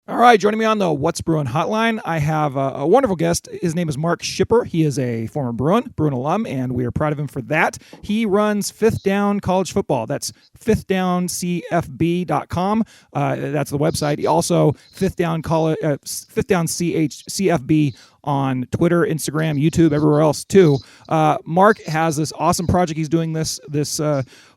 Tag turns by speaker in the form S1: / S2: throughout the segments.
S1: All right, joining me on the What's Bruin hotline, I have a wonderful guest. His name is Mark Schipper. He is a former Bruin alum, and we are proud of him for that. He runs Fifth Down College Football. That's fifthdowncfb.com. That's the website. He also Fifth Down CFB on Twitter, Instagram, YouTube, everywhere else too. Mark has this awesome project he's doing this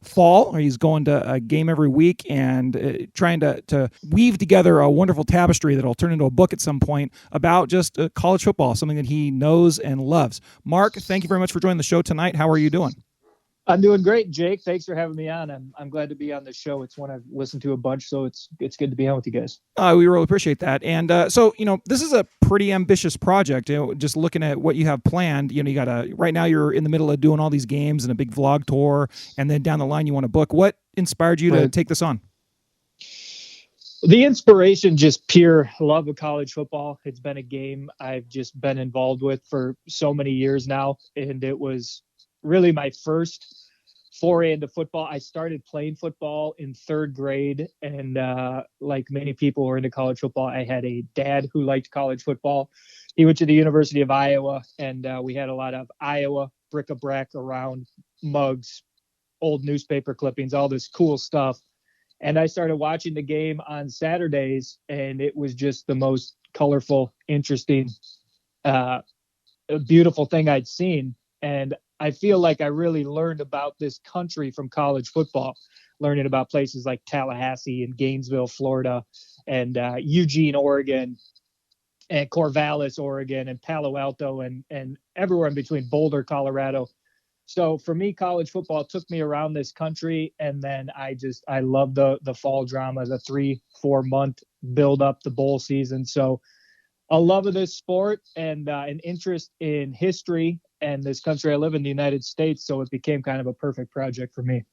S1: fall. He's going to a game every week and trying to weave together a wonderful tapestry that'll turn into a book at some point about just college football, something that he knows and loves. Mark, thank you very much for joining the show tonight. How are you doing?
S2: I'm doing great, Jake. Thanks for having me on. I'm glad to be on the show. It's one I've listened to a bunch, so it's good to be on with you guys.
S1: We really appreciate that. And so, this is a pretty ambitious project. Just looking at what you have planned, you got right now you're in the middle of doing all these games and a big vlog tour, and then down the line you want a book. What inspired you to take this on?
S2: The inspiration, just pure love of college football. It's been a game I've just been involved with for so many years now, and it was really my first foray into football. I started playing football in third grade, and like many people who are into college football, I had a dad who liked college football. He went to the University of Iowa, and we had a lot of Iowa bric-a-brac around, mugs, old newspaper clippings, all this cool stuff. And I started watching the game on Saturdays, and it was just the most colorful, interesting, beautiful thing I'd seen. And I feel like I really learned about this country from college football, learning about places like Tallahassee and Gainesville, Florida, and Eugene, Oregon, and Corvallis, Oregon, and Palo Alto, and everywhere in between, Boulder, Colorado. So for me, college football took me around this country, and then I love the fall drama, the 3-4 month build up, the bowl season. So a love of this sport and an interest in history and this country I live in, the United States. So it became kind of a perfect project for me.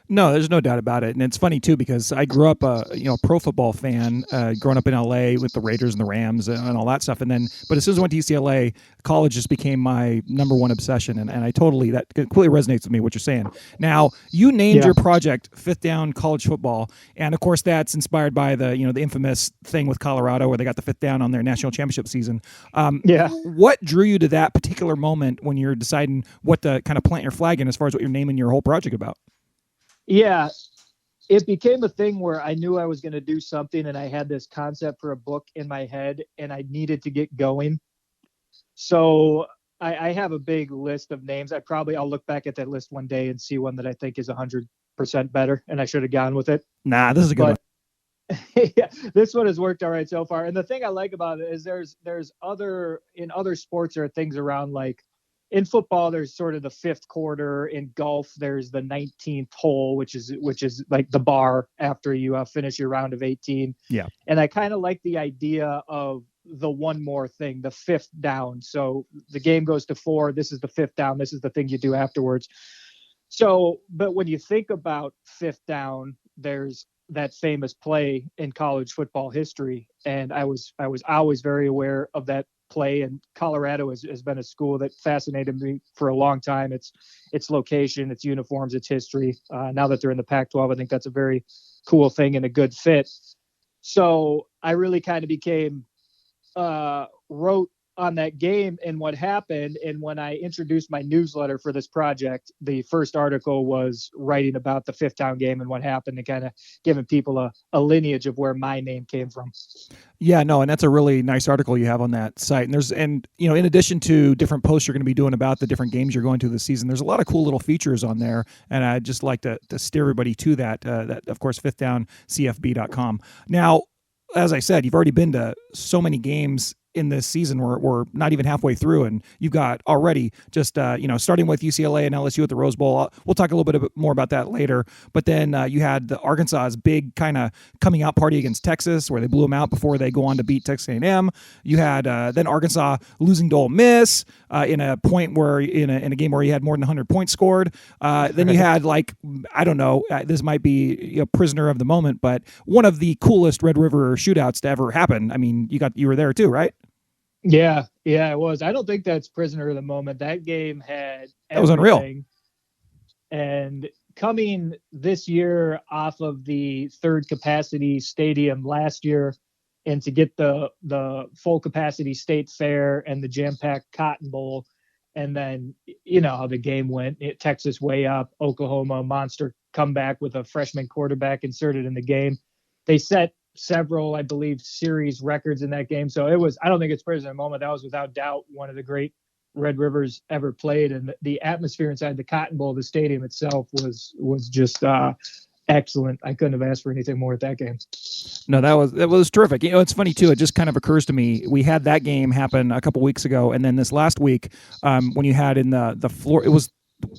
S1: No, there's no doubt about it. And it's funny too, because I grew up a pro football fan, growing up in LA with the Raiders and the Rams and all that stuff. And then, but as soon as I went to UCLA, college just became my number one obsession. And that completely resonates with me, what you're saying. Now, you named your project Fifth Down College Football. And of course, that's inspired by the infamous thing with Colorado where they got the fifth down on their national championship season. What drew you to that particular moment when you're deciding what to kind of plant your flag in as far as what you're naming your whole project about?
S2: Yeah, it became a thing where I knew I was going to do something, and I had this concept for a book in my head, and I needed to get going. So I have a big list of names. I'll look back at that list one day and see one that I think is 100% better, and I should have gone with it.
S1: Nah, this is a good one.
S2: Yeah, this one has worked all right so far. And the thing I like about it is there's in other sports, there are things around, like in football, there's sort of the fifth quarter. In golf, there's the 19th hole, which is like the bar after you finish your round of 18.
S1: Yeah.
S2: And I kind of like the idea of the one more thing, the fifth down. So the game goes to 4. This is the fifth down. This is the thing you do afterwards. So, but when you think about fifth down, there's that famous play in college football history. And I was always very aware of that play, and Colorado has been a school that fascinated me for a long time. Its location, its uniforms, its history. Now that they're in the Pac-12, I think that's a very cool thing and a good fit. So I really kind of became wrote on that game and what happened. And when I introduced my newsletter for this project, the first article was writing about the fifth down game and what happened, and kind of giving people a lineage of where my name came from.
S1: Yeah, no, and that's a really nice article you have on that site. And in addition to different posts you're going to be doing about the different games you're going to this season, there's a lot of cool little features on there. And I'd just like to steer everybody to that, of course, fifthdowncfb.com. Now, as I said, you've already been to so many games in this season. We're not even halfway through, and you've got already just starting with UCLA and LSU at the Rose Bowl. We'll talk a little bit more about that later. But then you had the Arkansas's big kind of coming out party against Texas, where they blew them out before they go on to beat Texas A&M. You had then Arkansas losing to Ole Miss in a point where in a game where he had more than 100 points scored. Then you had I don't know, this might be a prisoner of the moment, but one of the coolest Red River shootouts to ever happen. I mean, you were there too, right?
S2: Yeah, it was. I don't think that's prisoner of the moment. That game had everything.
S1: That was unreal.
S2: And coming this year off of the third capacity stadium last year, and to get the full capacity State Fair and the jam-packed Cotton Bowl, and then you know how the game went. Texas way up, Oklahoma monster comeback with a freshman quarterback inserted in the game. They set several, I believe, series records in that game. So it was, I don't think it's prisoner of the moment. That was without doubt one of the great Red Rivers ever played. And the atmosphere inside the Cotton Bowl, the stadium itself was just excellent. I couldn't have asked for anything more at that game.
S1: No, that was terrific. You know, it's funny too. It just kind of occurs to me. We had that game happen a couple weeks ago, and then this last week, when you had in the floor, it was.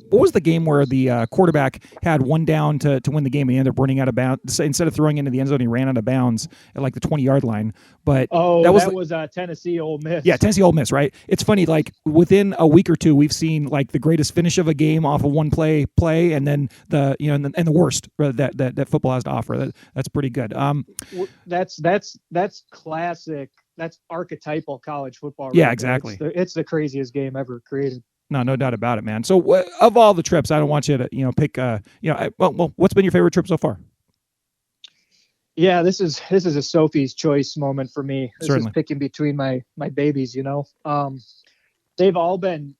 S1: What was the game where the quarterback had one down to win the game and he ended up running out of bounds? Instead of throwing into the end zone, he ran out of bounds at like the 20-yard line. But
S2: that was Tennessee Ole Miss.
S1: Yeah, Tennessee Ole Miss, right? It's funny, like within a week or two, we've seen like the greatest finish of a game off of one play, and then the and the worst that football has to offer. That's pretty good.
S2: That's classic. That's archetypal college football.
S1: Yeah, right? Exactly.
S2: It's the craziest game ever created.
S1: No doubt about it, man. So, of all the trips, I don't want you to, pick. What's been your favorite trip so far?
S2: Yeah, this is a Sophie's choice moment for me. This
S1: Certainly.
S2: is picking between my babies. They've all been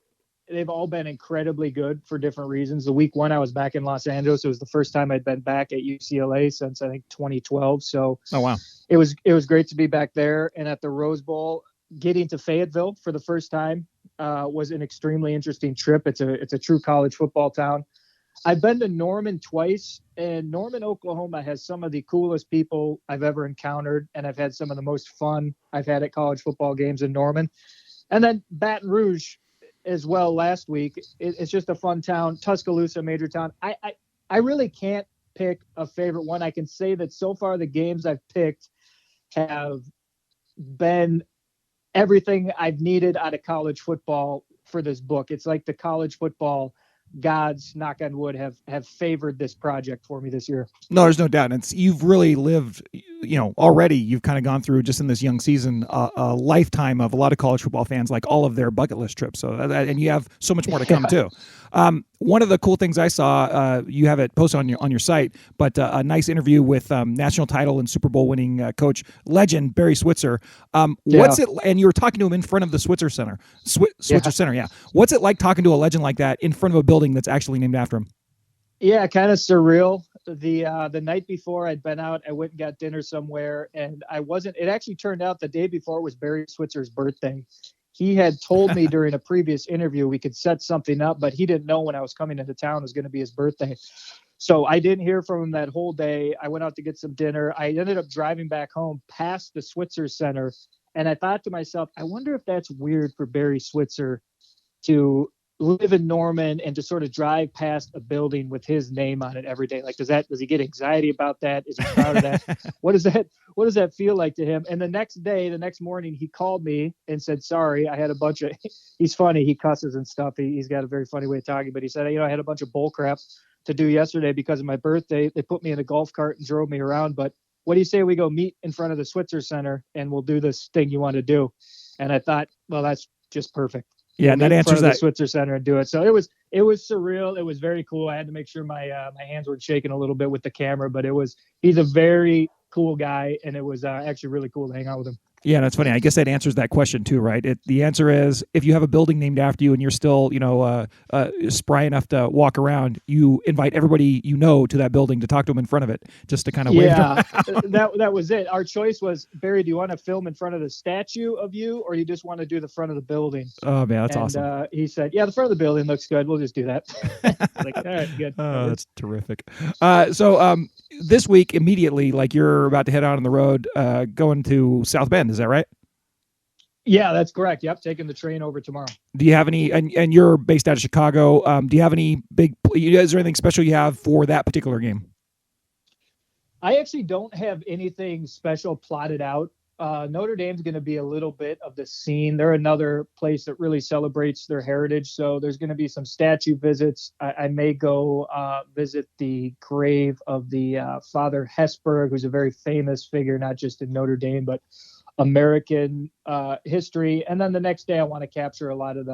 S2: incredibly good for different reasons. The week one, I was back in Los Angeles. It was the first time I'd been back at UCLA since I think 2012. So,
S1: oh wow,
S2: it was great to be back there. And at the Rose Bowl, getting to Fayetteville for the first time was an extremely interesting trip. It's a true college football town. I've been to Norman twice, and Norman, Oklahoma has some of the coolest people I've ever encountered, and I've had some of the most fun I've had at college football games in Norman. And then Baton Rouge as well last week. It's just a fun town. Tuscaloosa, major town. I really can't pick a favorite one. I can say that so far the games I've picked have been everything I've needed out of college football for this book. It's like the college football gods, knock on wood, have favored this project for me this year.
S1: No, there's no doubt. And you've really lived, already you've kind of gone through just in this young season, a lifetime of a lot of college football fans, like all of their bucket list trips. So, and you have so much more to come too. One of the cool things I saw, you have it posted on your site, but a nice interview with national title and Super Bowl winning coach legend Barry Switzer. What's it? And you were talking to him in front of the Switzer Center. Switzer Center, yeah. What's it like talking to a legend like that in front of a building that's actually named after him?
S2: Yeah, kind of surreal. The night before I'd been out, I went and got dinner somewhere, and I wasn't. It actually turned out the day before was Barry Switzer's birthday. He had told me during a previous interview we could set something up, but he didn't know when I was coming into town it was going to be his birthday. So I didn't hear from him that whole day. I went out to get some dinner. I ended up driving back home past the Switzer Center, and I thought to myself, I wonder if that's weird for Barry Switzer to live in Norman and to sort of drive past a building with his name on it every day. Like, does he get anxiety about that? Is he proud of that? What does that feel like to him? And the next morning, he called me and said, sorry, I had a bunch of, he's funny. He cusses and stuff. He's got a very funny way of talking, but he said, I had a bunch of bull crap to do yesterday because of my birthday. They put me in a golf cart and drove me around. But what do you say we go meet in front of the Switzer Center and we'll do this thing you want to do? And I thought, well, that's just perfect.
S1: Yeah, and that answers that.
S2: The Switzer Center and do it. So it was surreal. It was very cool. I had to make sure my hands weren't shaking a little bit with the camera, but he's a very cool guy, and it was actually really cool to hang out with him.
S1: Yeah, that's funny. I guess that answers that question too, right? The answer is if you have a building named after you and you're still, spry enough to walk around, you invite everybody to that building to talk to them in front of it, just to kind of wave.
S2: Yeah, that was it. Our choice was, Barry, do you want to film in front of the statue of you, or you just want to do the front of the building?
S1: Oh man, that's awesome.
S2: He said, yeah, the front of the building looks good. We'll just do that. Like, all right, good.
S1: Oh, that's terrific. So this week, immediately, like you're about to head out on the road, going to South Bend. Is that right?
S2: Yeah, that's correct. Yep, taking the train over tomorrow.
S1: Do you have any? And you're based out of Chicago. Do you have any big? Is there anything special you have for that particular game?
S2: I actually don't have anything special plotted out. Notre Dame's going to be a little bit of the scene. They're another place that really celebrates their heritage. So there's going to be some statue visits. I may go visit the grave of the Father Hesburgh, who's a very famous figure, not just in Notre Dame, but American history. And then the next day I want to capture a lot of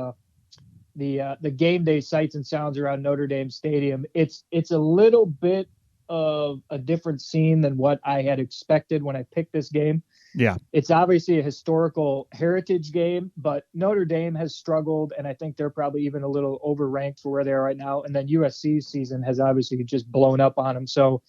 S2: the game day sights and sounds around Notre Dame Stadium. It's a little bit of a different scene than what I had expected when I picked this game.
S1: Yeah.
S2: It's obviously a historical heritage game, but Notre Dame has struggled, and I think they're probably even a little overranked for where they are right now. And then USC's season has obviously just blown up on them. So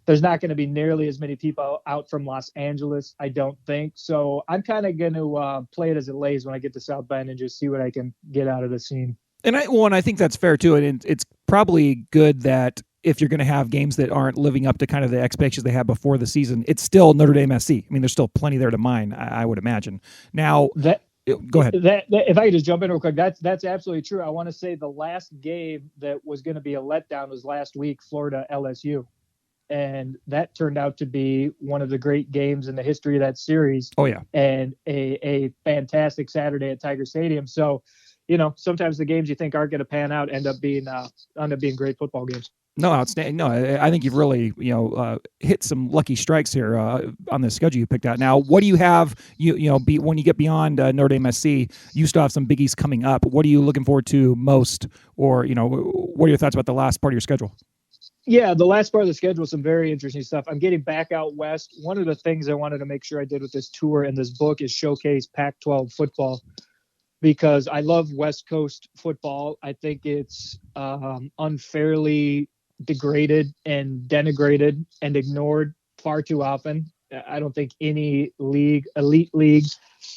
S2: there's not going to be nearly as many people out from Los Angeles, I don't think. So I'm kind of going to play it as it lays when I get to South Bend and just see what I can get out of the scene.
S1: And I think that's fair too. And it's probably good that if you're going to have games that aren't living up to kind of the expectations they had before the season, it's still Notre Dame SC. I mean, there's still plenty there to mine, I would imagine. Now, go ahead.
S2: If I could just jump in real quick, that's absolutely true. I want to say the last game that was going to be a letdown was last week, Florida LSU. And that turned out to be one of the great games in the history of that series.
S1: Oh, yeah.
S2: And a fantastic Saturday at Tiger Stadium. So, sometimes the games you think aren't going to pan out end up being great football games.
S1: No, outstanding. No, I think you've really, hit some lucky strikes here on the schedule you picked out. Now, what do you have? When you get beyond Notre Dame SC, you still have some biggies coming up. What are you looking forward to most, or what are your thoughts about the last part of your schedule?
S2: Yeah, the last part of the schedule, some very interesting stuff. I'm getting back out west. One of the things I wanted to make sure I did with this tour and this book is showcase Pac-12 football, because I love West Coast football. I think it's unfairly degraded and denigrated and ignored far too often. I don't think any elite league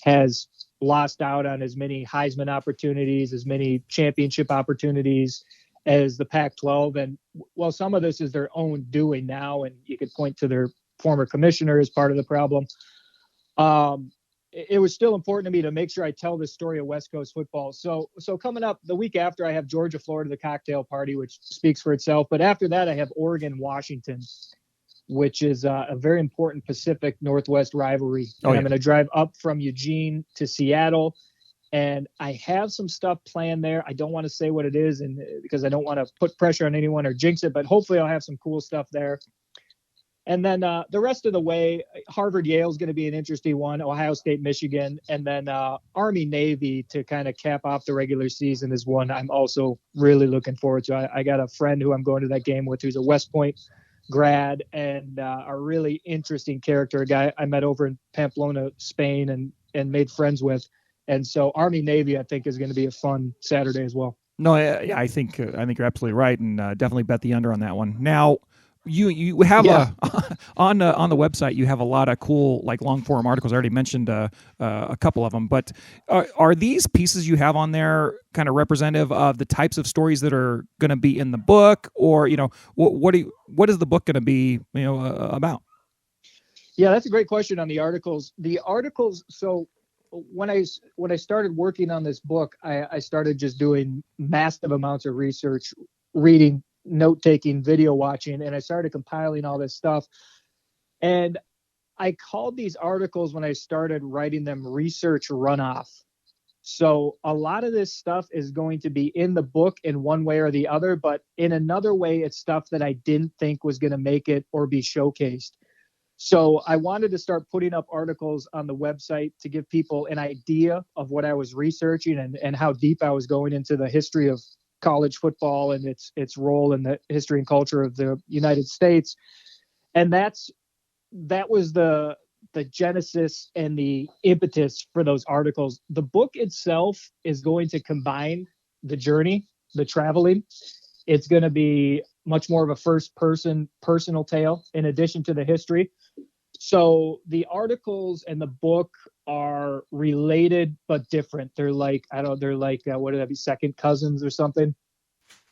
S2: has lost out on as many Heisman opportunities, as many championship opportunities as the Pac-12. And while some of this is their own doing now, and you could point to their former commissioner as part of the problem, it was still important to me to make sure I tell this story of West Coast football. So coming up the week after, I have Georgia, Florida, the cocktail party, which speaks for itself. But after that, I have Oregon, Washington, which is a very important Pacific Northwest rivalry. And I'm going to drive up from Eugene to Seattle. And I have some stuff planned there. I don't want to say what it is, and because I don't want to put pressure on anyone or jinx it, but hopefully I'll have some cool stuff there. And then the rest of the way, Harvard, Yale is going to be an interesting one. Ohio State, Michigan, and then Army, Navy to kind of cap off the regular season is one I'm also really looking forward to. I got a friend who I'm going to that game with who's a West Point grad and a really interesting character, a guy I met over in Pamplona, Spain, and made friends with. And so Army Navy, I think, is going to be a fun Saturday as well.
S1: No, I think you're absolutely right, and definitely bet the under on that one. Now, you have on the website you have a lot of cool long form articles. I already mentioned a couple of them, but are these pieces you have on there kind of representative of the types of stories that are going to be in the book, or what is the book going to be about?
S2: Yeah, that's a great question on the articles. So when I started working on this book, I started just doing massive amounts of research, reading, note-taking, video watching, and I started compiling all this stuff. And I called these articles when I started writing them research runoff. So a lot of this stuff is going to be in the book in one way or the other, but in another way, it's stuff that I didn't think was going to make it or be showcased. So I wanted to start putting up articles on the website to give people an idea of what I was researching and how deep I was going into the history of college football and its role in the history and culture of the United States. And that was the genesis and the impetus for those articles. The book itself is going to combine the journey, the traveling. It's going to be much more of a first person personal tale in addition to the history. So the articles and the book are related but different. They're what would that be, second cousins or something?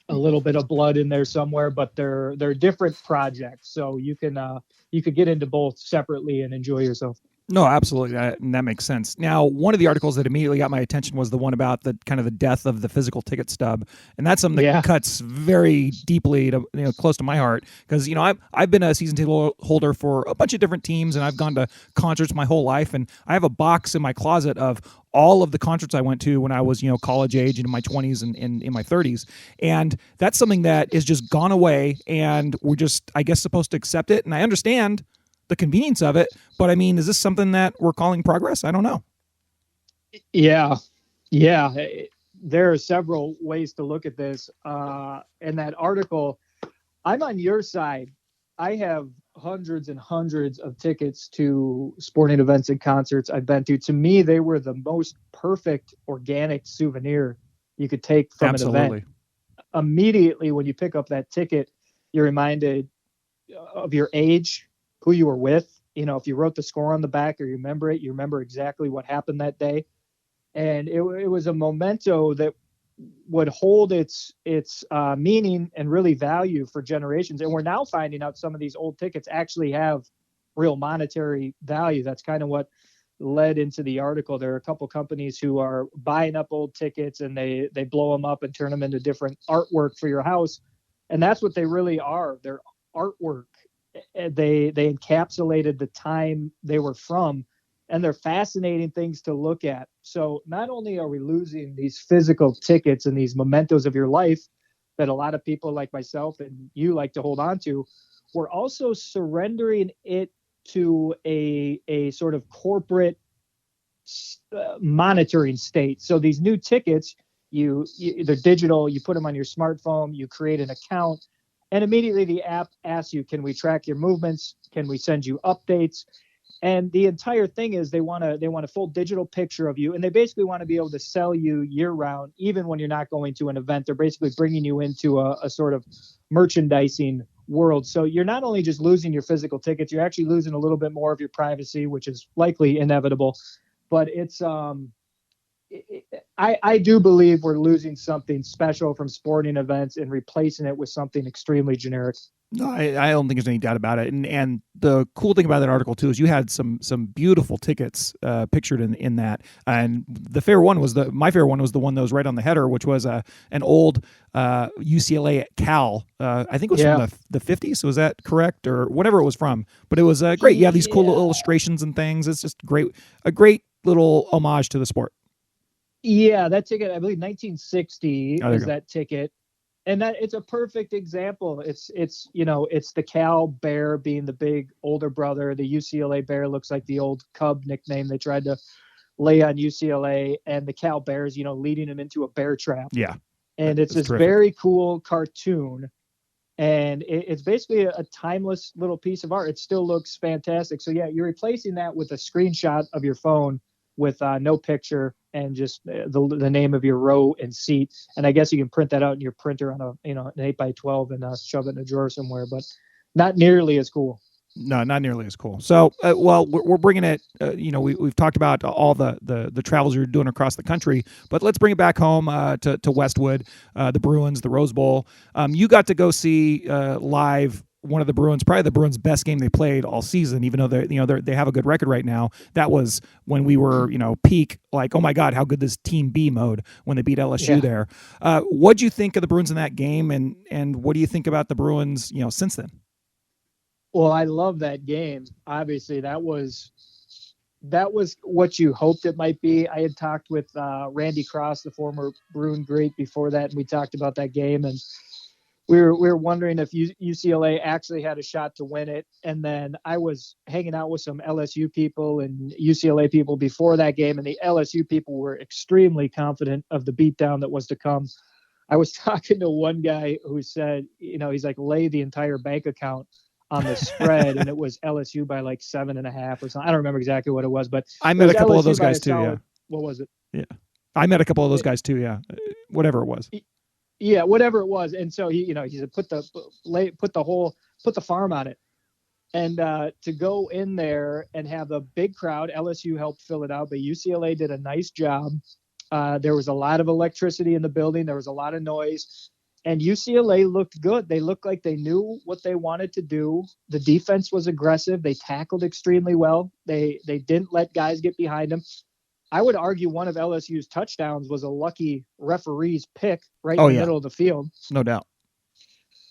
S2: A little bit of blood in there somewhere, but they're different projects. So you could get into both separately and enjoy yourself.
S1: No, absolutely. That makes sense. Now, one of the articles that immediately got my attention was the one about the kind of the death of the physical ticket stub. And that's something that cuts very deeply to, close to my heart. Because, I've been a season ticket holder for a bunch of different teams, and I've gone to concerts my whole life. And I have a box in my closet of all of the concerts I went to when I was, college age and in my 20s and in my 30s. And that's something that is just gone away. And we're just, I guess, supposed to accept it. And I understand the convenience of it, but I mean, is this something that we're calling progress? I don't know.
S2: Yeah. There are several ways to look at this. In that article, I'm on your side. I have hundreds and hundreds of tickets to sporting events and concerts I've been to. To me, they were the most perfect organic souvenir you could take from an event.
S1: Absolutely.
S2: Immediately when you pick up that ticket, you're reminded of your age, who you were with. If you wrote the score on the back or you remember it, you remember exactly what happened that day. And it was a memento that would hold its meaning and really value for generations. And we're now finding out some of these old tickets actually have real monetary value. That's kind of what led into the article. There are a couple companies who are buying up old tickets and they blow them up and turn them into different artwork for your house. And that's what they really are. They're artwork. They encapsulated the time they were from, and they're fascinating things to look at. So not only are we losing these physical tickets and these mementos of your life that a lot of people like myself and you like to hold on to, we're also surrendering it to a sort of corporate monitoring state. So these new tickets, they're digital, you put them on your smartphone, you create an account, and immediately the app asks you, can we track your movements? Can we send you updates? And the entire thing is they want a full digital picture of you, and they basically want to be able to sell you year round, even when you're not going to an event. They're basically bringing you into a sort of merchandising world. So you're not only just losing your physical tickets, you're actually losing a little bit more of your privacy, which is likely inevitable. But I do believe we're losing something special from sporting events and replacing it with something extremely generic.
S1: No, I don't think there's any doubt about it. And the cool thing about that article too is you had some beautiful tickets pictured in that. And the favorite one was my favorite one was the one that was right on the header, which was an old UCLA Cal. I think it was from the 50s. Was that correct, or whatever it was from? But it was great. You have these cool little illustrations and things. It's just a great little homage to the sport.
S2: Yeah, that ticket, I believe 1960 was that ticket. And that it's a perfect example. It's the Cal Bear being the big older brother. The UCLA Bear looks like the old Cub nickname they tried to lay on UCLA, and the Cal Bears, leading him into a bear trap.
S1: Yeah.
S2: And it's this terrific, very cool cartoon. And it's basically a timeless little piece of art. It still looks fantastic. So yeah, you're replacing that with a screenshot of your phone with no picture and just the name of your row and seat. And I guess you can print that out in your printer on an 8x12 and shove it in a drawer somewhere, but not nearly as cool.
S1: No, not nearly as cool. So, we're bringing it. We've talked about all the travels you're doing across the country, but let's bring it back home to Westwood, the Bruins, the Rose Bowl. You got to go see live one of the Bruins, probably the Bruins' best game they played all season, even though they have a good record right now. That was when we were peak, like, oh my God, how good this team be mode when they beat LSU there. What'd you think of the Bruins in that game, and what do you think about the Bruins since then?
S2: Well, I love that game. Obviously, that was what you hoped it might be. I had talked with Randy Cross, the former Bruin great, before that, and we talked about that game, and we were wondering if UCLA actually had a shot to win it. And then I was hanging out with some LSU people and UCLA people before that game, and the LSU people were extremely confident of the beatdown that was to come. I was talking to one guy who said, he's like, lay the entire bank account on the spread, and it was LSU by like 7.5 or something. I don't remember exactly what it was, but
S1: I met a couple of those guys too. Yeah.
S2: What was it?
S1: Yeah. I met a couple of those guys too. Yeah. Whatever it was.
S2: Yeah, whatever it was. And so he said, put the farm on it. And to go in there and have a big crowd, LSU helped fill it out, but UCLA did a nice job. There was a lot of electricity in the building. There was a lot of noise. And UCLA looked good. They looked like they knew what they wanted to do. The defense was aggressive. They tackled extremely well. They didn't let guys get behind them. I would argue one of LSU's touchdowns was a lucky referee's pick right in the middle of the field.
S1: No doubt.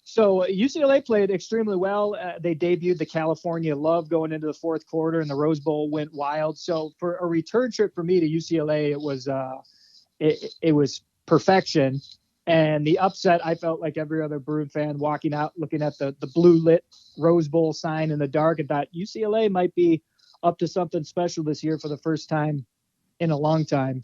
S2: So UCLA played extremely well. They debuted the California Love going into the fourth quarter, and the Rose Bowl went wild. So for a return trip for me to UCLA, it was perfection. And the upset, I felt like every other Bruin fan walking out, looking at the blue lit Rose Bowl sign in the dark, and thought UCLA might be up to something special this year for the first time in a long time.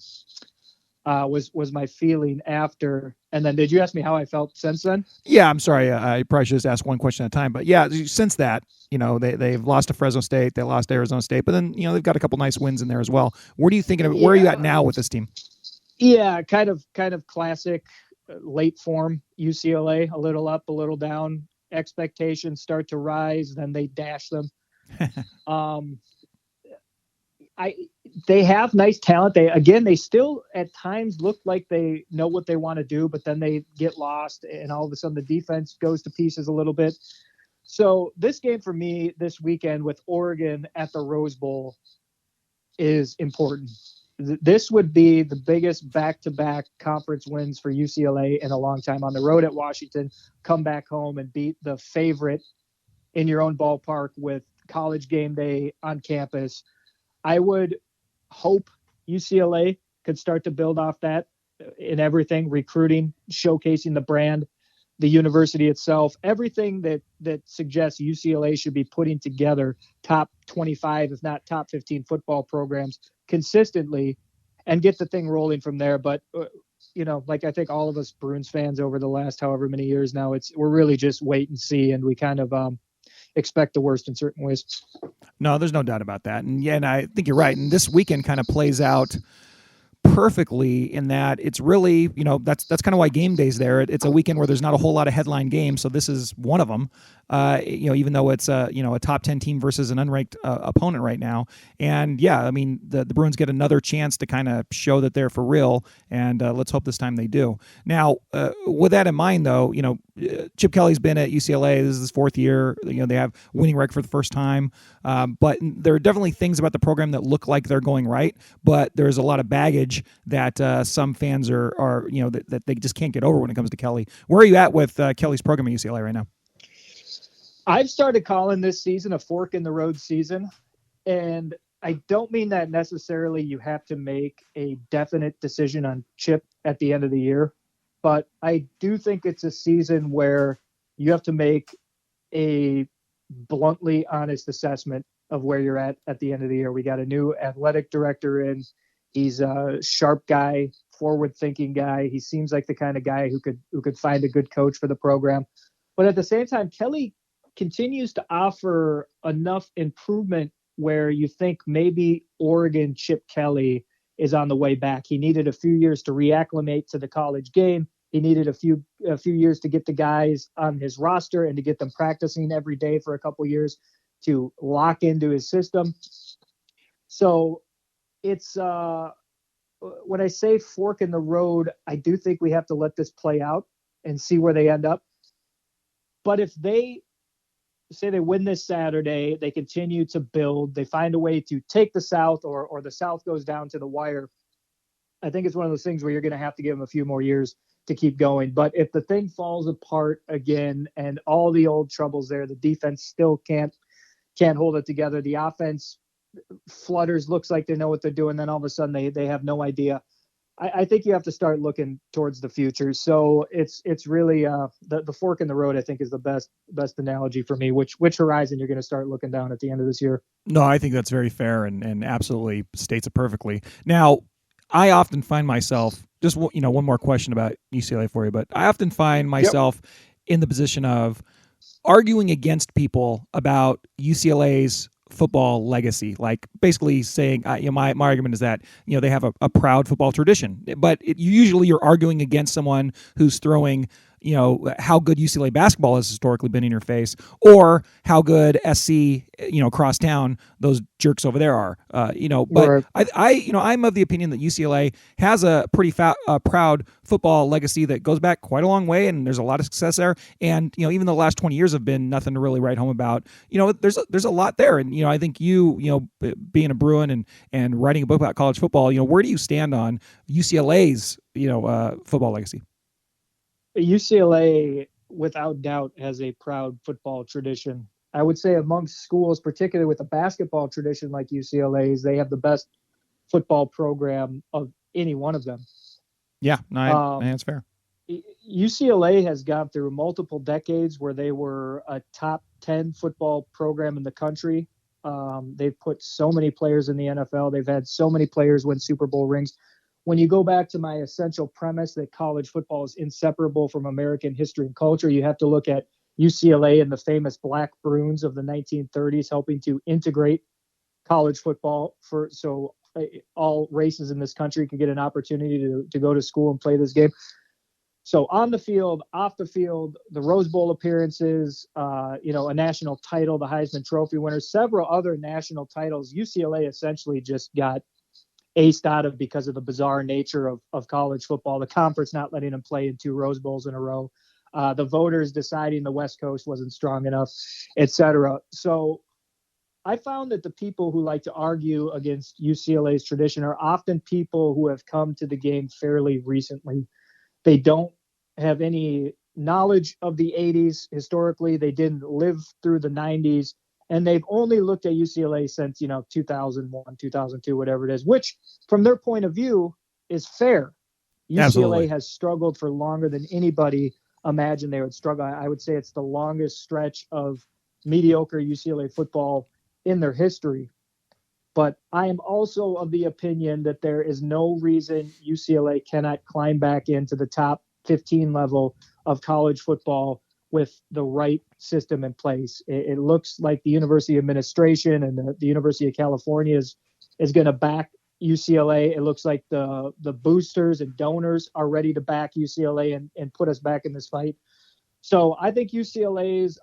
S2: was my feeling after. And then did you ask me how I felt since then?
S1: Yeah, I'm sorry. I probably should just ask one question at a time. But yeah, since that, they've lost to Fresno State, they lost to Arizona State, but then they've got a couple nice wins in there as well. What are you thinking of? Where are you at now with this team?
S2: Yeah, kind of classic late form UCLA, a little up, a little down. Expectations start to rise, then they dash them. um, I They have nice talent. They still at times look like they know what they want to do, but then they get lost, and all of a sudden the defense goes to pieces a little bit. So this game for me this weekend with Oregon at the Rose Bowl is important. This would be the biggest back-to-back conference wins for UCLA in a long time. On the road at Washington, come back home and beat the favorite in your own ballpark with college game day on campus. I would hope UCLA could start to build off that in everything, recruiting, showcasing the brand, the university itself, everything that suggests UCLA should be putting together top 25, if not top 15 football programs consistently and get the thing rolling from there. But like I think all of us Bruins fans over the last however many years now, we're really just wait and see, and we kind of expect the worst in certain ways.
S1: No, there's no doubt about that. And yeah, and I think you're right. And this weekend kind of plays out perfectly in that it's really, that's kind of why game day's there. It's a weekend where there's not a whole lot of headline games, so this is one of them. Even though it's a top 10 team versus an unranked opponent right now. And yeah, I mean the Bruins get another chance to kind of show that they're for real, and let's hope this time they do. Now, with that in mind, though, Chip Kelly's been at UCLA. This is his fourth year. They have winning record for the first time, but there are definitely things about the program that look like they're going right. But there's a lot of baggage that some fans are that they just can't get over when it comes to Kelly. Where are you at with Kelly's program at UCLA right now?
S2: I've started calling this season a fork in the road season, and I don't mean that necessarily you have to make a definite decision on Chip at the end of the year, but I do think it's a season where you have to make a bluntly honest assessment of where you're at the end of the year. We got a new athletic director in. He's a sharp guy, forward-thinking guy. He seems like the kind of guy who could find a good coach for the program. But at the same time, Kelly continues to offer enough improvement where you think maybe Oregon Chip Kelly is on the way back. He needed a few years to reacclimate to the college game. He needed a few years to get the guys on his roster and to get them practicing every day for a couple years to lock into his system. So it's when I say fork in the road, I do think we have to let this play out and see where they end up. But if they say they win this Saturday, they continue to build, they find a way to take the South, or the South goes down to the wire, I think it's one of those things where you're going to have to give them a few more years to keep going. But if the thing falls apart again and all the old troubles there, the defense still can't hold it together, the offense flutters, looks like they know what they're doing, then all of a sudden they have no idea. I think you have to start looking towards the future. So it's really the fork in the road, I think, is the best analogy for me. Which horizon you're going to start looking down at the end of this year?
S1: No, I think that's very fair and absolutely states it perfectly. Now, I often find myself just one more question about UCLA for you, but I often find myself in the position of arguing against people about UCLA's football legacy, like basically saying, my argument is that they have a proud football tradition, but usually you're arguing against someone who's throwing how good UCLA basketball has historically been in your face, or how good SC across town those jerks over there are. But right. I'm of the opinion that UCLA has a pretty proud football legacy that goes back quite a long way, and there's a lot of success there. And even the last 20 years have been nothing to really write home about. There's a lot there, and I think being a Bruin and writing a book about college football, where do you stand on UCLA's football legacy?
S2: UCLA, without doubt, has a proud football tradition. I would say amongst schools, particularly with a basketball tradition like UCLA's, they have the best football program of any one of them.
S1: Yeah, no, that's fair.
S2: UCLA has gone through multiple decades where they were a top 10 football program in the country. They've put so many players in the NFL. They've had so many players win Super Bowl rings. when you go back to my essential premise that college football is inseparable from American history and culture, you have to look at UCLA and the famous Black Bruins of the 1930s helping to integrate college football so all races in this country can get an opportunity to go to school and play this game. So on the field, off the field, the Rose Bowl appearances, a national title, the Heisman Trophy winner, several other national titles, UCLA essentially just got aced out of because of the bizarre nature of college football, the conference not letting them play in 2 Rose Bowls in a row, the voters deciding the West Coast wasn't strong enough, et cetera. So I found that the people who like to argue against UCLA's tradition are often people who have come to the game fairly recently. They don't have any knowledge of the 80s historically. They didn't live through the 90s. And they've only looked at UCLA since, 2001, 2002, whatever it is, which from their point of view is fair. UCLA
S1: Absolutely.
S2: has struggled for longer than anybody imagined they would struggle. I would say it's the longest stretch of mediocre UCLA football in their history. But I am also of the opinion that there is no reason UCLA cannot climb back into the top 15 level of college football with the right system in place. It looks like the university administration and the University of California is going to back UCLA. It looks like the boosters and donors are ready to back UCLA and put us back in this fight. So I think UCLA's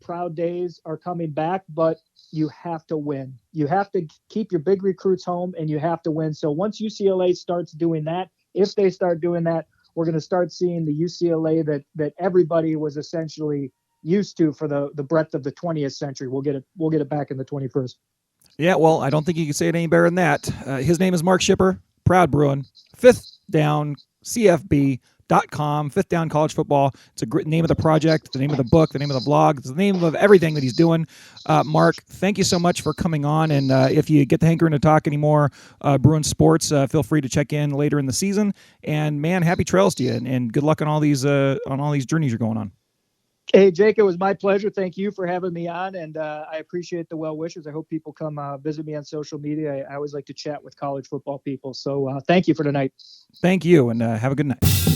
S2: proud days are coming back, but you have to win. You have to keep your big recruits home, and you have to win. So once UCLA starts doing that, if they start doing that, we're going to start seeing the UCLA that everybody was essentially used to for the breadth of the 20th century. We'll get it back in the 21st.
S1: Yeah, well, I don't think you can say it any better than that. His name is Mark Schipper, proud Bruin, 5th Down CFB.com, 5th Down College Football. It's a great name of the project, the name of the book, the name of the blog, it's the name of everything that he's doing. Mark, thank you so much for coming on. And if you get the hankering to talk anymore Bruin sports, feel free to check in later in the season. And man, happy trails to you, and good luck on all these journeys you're going on.
S2: Hey, Jake, it was my pleasure. Thank you for having me on, and I appreciate the well wishes. I hope people come visit me on social media. I always like to chat with college football people. So thank you for tonight.
S1: Thank you, and have a good night.